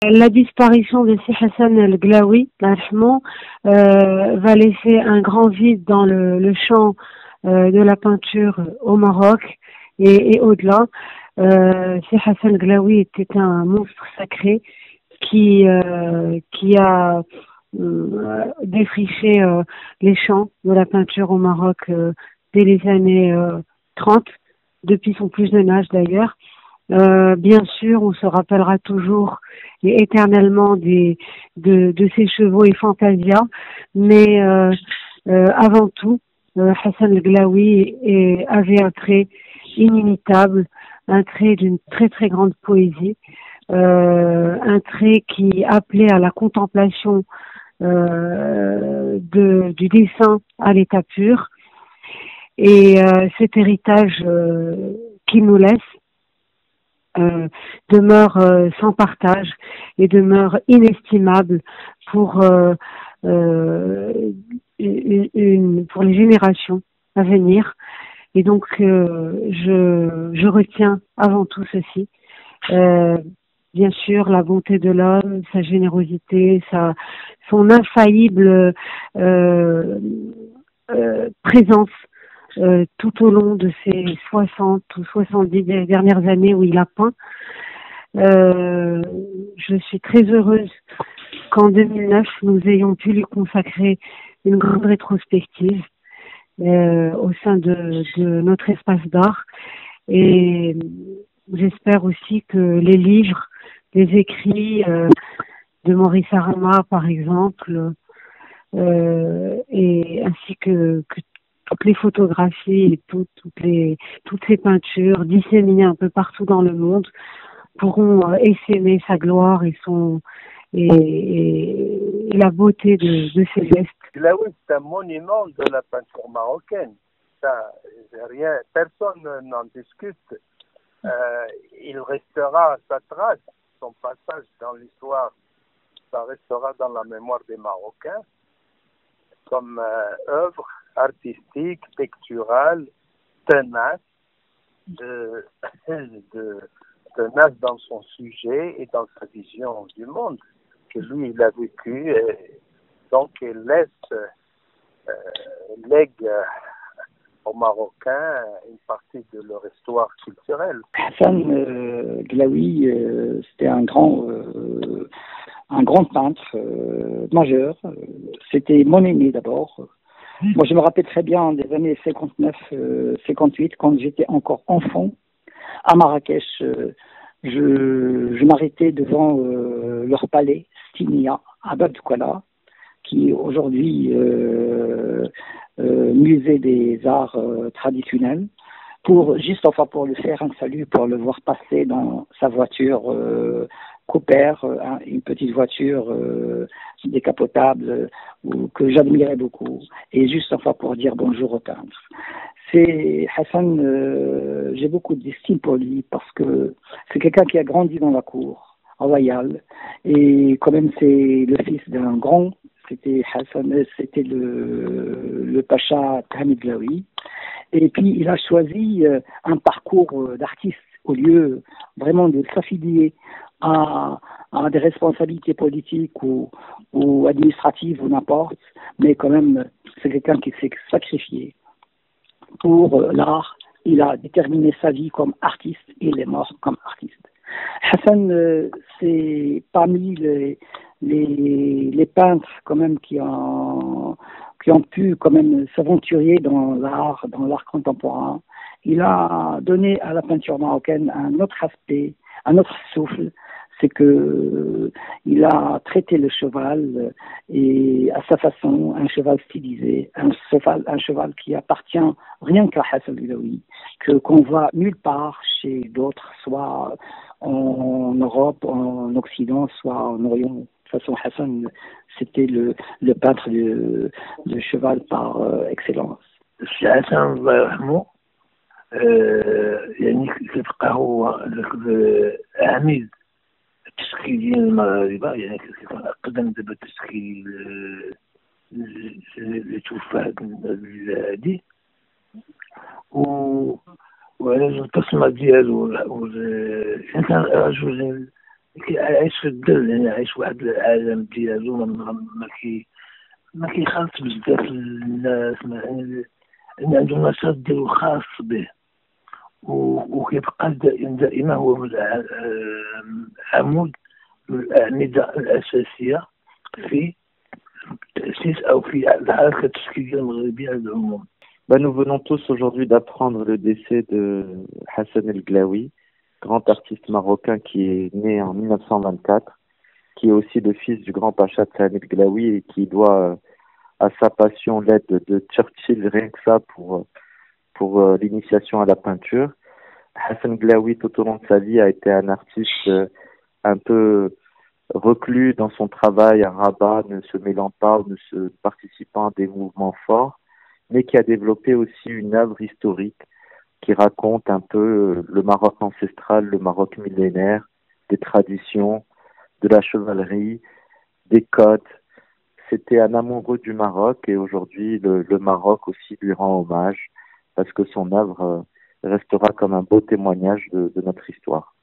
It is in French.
La disparition de Si Hassan El Glaoui, va laisser un grand vide dans le champ de la peinture au Maroc et au-delà. Si Hassan El Glaoui était un monstre sacré qui a défriché les champs de la peinture au Maroc dès les années 30, depuis son plus jeune âge d'ailleurs. Bien sûr, on se rappellera toujours et éternellement de ses chevaux et Fantasia, mais avant tout, Hassan El Glaoui avait un trait inimitable, un trait d'une très très grande poésie, un trait qui appelait à la contemplation du dessin à l'état pur, et cet héritage qu'il nous laisse demeure sans partage et demeure inestimable pour pour les générations à venir. Et donc je retiens avant tout ceci, bien sûr la bonté de l'homme, sa générosité, son infaillible présence tout au long de ces 60 ou 70 dernières années où il a peint. Je suis très heureuse qu'en 2009, nous ayons pu lui consacrer une grande rétrospective au sein de notre espace d'art. Et j'espère aussi que les livres, les écrits de Maurice Arama, par exemple, et ainsi que toutes les photographies et toutes ces peintures disséminées un peu partout dans le monde pourront essaimer sa gloire et la beauté de ses gestes. Glaoui, c'est un monument de la peinture marocaine. Ça, personne n'en discute. Il restera sa trace, son passage dans l'histoire, ça restera dans la mémoire des Marocains comme œuvre artistique, picturale, tenace, tenace dans son sujet et dans sa vision du monde que lui il a vécu, et donc il lègue aux Marocains une partie de leur histoire culturelle. Hassan Glaoui, c'était un grand peintre majeur. C'était mon aîné d'abord. Moi, je me rappelle très bien des années 59-58, quand j'étais encore enfant, à Marrakech. Je m'arrêtais devant leur palais, Stinia, à Bab Doukkala, qui est aujourd'hui musée des arts traditionnels, pour le faire un salut, pour le voir passer dans sa voiture Cooper, une petite voiture décapotable que j'admirais beaucoup, et juste pour dire bonjour au peintre. C'est Hassan, j'ai beaucoup d'estime pour lui parce que c'est quelqu'un qui a grandi dans la cour royale, et quand même c'est le fils d'un grand. C'était Hassan, c'était le pacha Hamid Glaoui. Et puis il a choisi un parcours d'artiste au lieu vraiment de s'affilier à des responsabilités politiques ou administratives ou n'importe, mais quand même c'est quelqu'un qui s'est sacrifié pour l'art. Il a déterminé sa vie comme artiste et il est mort comme artiste. Hassan, c'est parmi les peintres quand même qui ont pu quand même s'aventurer dans l'art contemporain. Il a donné à la peinture marocaine un autre aspect, un autre souffle. C'est que il a traité le cheval et à sa façon, un cheval stylisé, un cheval qui appartient rien qu'à Hassan Glaoui, qu'on voit nulle part chez d'autres, soit en Europe, en Occident, soit en Orient. De toute façon, Hassan, c'était le peintre de cheval par excellence. Hassan Rahmo, يعني كيبقى هو عميد التشكيل ديال المغاربة، يعني كيكون أقدم دابا التشكيل اللي توفى هاد الهادي، وعلى البصمة ديالو كان رجل عايش في الدل، يعني عايش واحد العالم ديالو ما كيخالط بزاف الناس، يعني عنده نشاط ديالو خاص به، وكيبقى دائما هو عمود من الأعمدة الأساسية في تأسيس أو في الحركة التشكيلية المغربية على العموم. Nous venons tous aujourd'hui d'apprendre le décès de Hassan El Glaoui, grand artiste marocain qui est né en 1924, qui est aussi le fils du grand pacha de Hassan El Glaoui et qui doit à sa passion l'aide de Churchill, rien que ça pour l'initiation à la peinture. Hassan Glaoui, tout au long de sa vie, a été un artiste un peu reclus dans son travail à Rabat, ne se mêlant pas, ne se participant à des mouvements forts, mais qui a développé aussi une œuvre historique qui raconte un peu le Maroc ancestral, le Maroc millénaire, des traditions, de la chevalerie, des codes. C'était un amoureux du Maroc et aujourd'hui le Maroc aussi lui rend hommage parce que son œuvre restera comme un beau témoignage de notre histoire.